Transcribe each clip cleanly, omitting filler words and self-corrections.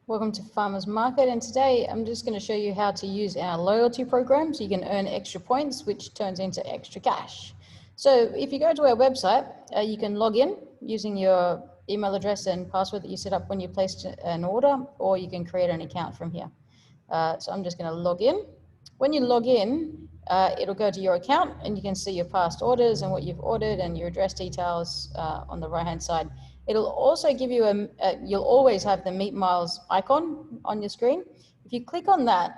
Welcome to Farmers Market, and today I'm just going to show you how to use our loyalty program so you can earn extra points, which turns into extra cash. So if you go to our website, you can log in using your email address and password that you set up when you placed an order, or you can create an account from here. So I'm just going to log in. When you log in, it'll go to your account and you can see your past orders and what you've ordered and your address details on the right hand side. It'll also give you you'll always have the MeetMiles icon on your screen. If you click on that,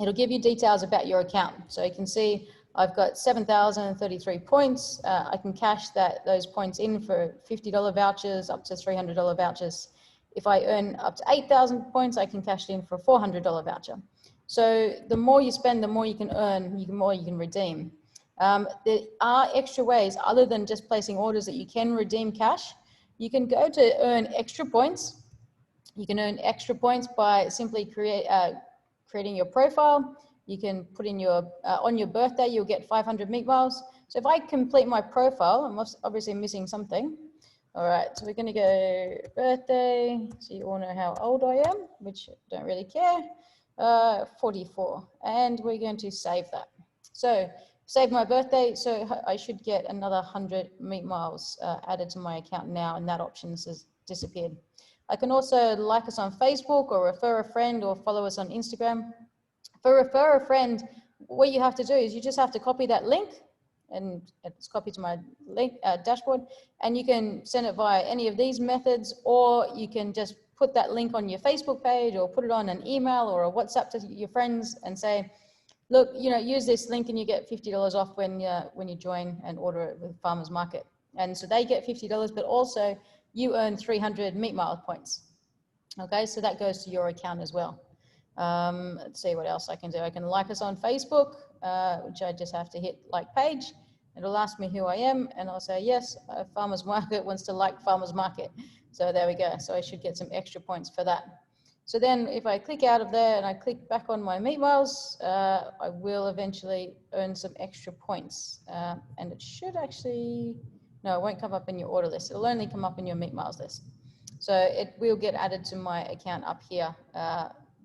it'll give you details about your account. So you can see I've got 7,033 points. I can cash those points in for $50 vouchers up to $300 vouchers. If I earn up to 8,000 points, I can cash it in for a $400 voucher. So the more you spend, the more you can earn, the more you can redeem. There are extra ways other than just placing orders that you can redeem cash. You can go to earn extra points. You can earn extra points by simply creating your profile. You can put in your, on your birthday, you'll get 500 MeetMiles. So if I complete my profile, I'm obviously missing something. All right, so we're gonna go birthday, so you all know how old I am, which I don't really care, 44, and we're going to save that. So save my birthday, so I should get another 100 MeetMiles added to my account now, and that option has disappeared. I can also like us on Facebook or refer a friend or follow us on Instagram. For refer a friend, what you have to do is you just have to copy that link, and it's copied to my link dashboard, and you can send it via any of these methods, or you can just put that link on your Facebook page or put it on an email or a WhatsApp to your friends and say, look, use this link and you get $50 off when you join and order it with Farmers Market. And so they get $50, but also you earn 300 MeetMile points. Okay, so that goes to your account as well. Let's see what else I can do. I can like us on Facebook, which I just have to hit like page. It'll ask me who I am, and I'll say, yes, Farmers Market wants to like Farmers Market. So there we go. So I should get some extra points for that. So then if I click out of there and I click back on my MeetMiles, I will eventually earn some extra points. And it should actually, no, it won't come up in your order list. It'll only come up in your MeetMiles list. So it will get added to my account up here.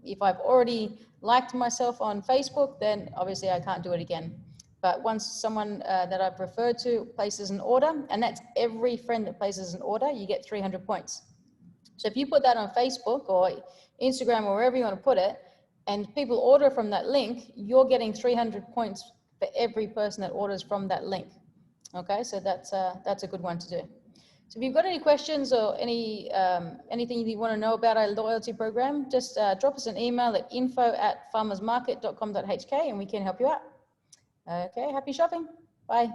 If I've already liked myself on Facebook, then obviously I can't do it again. But once someone that I've referred to places an order, and that's every friend that places an order, you get 300 points. So if you put that on Facebook or Instagram or wherever you want to put it, and people order from that link, you're getting 300 points for every person that orders from that link. Okay, so that's a good one to do. So if you've got any questions or anything you want to know about our loyalty program, just drop us an email at info@farmersmarket.com.hk and we can help you out. Okay, happy shopping. Bye.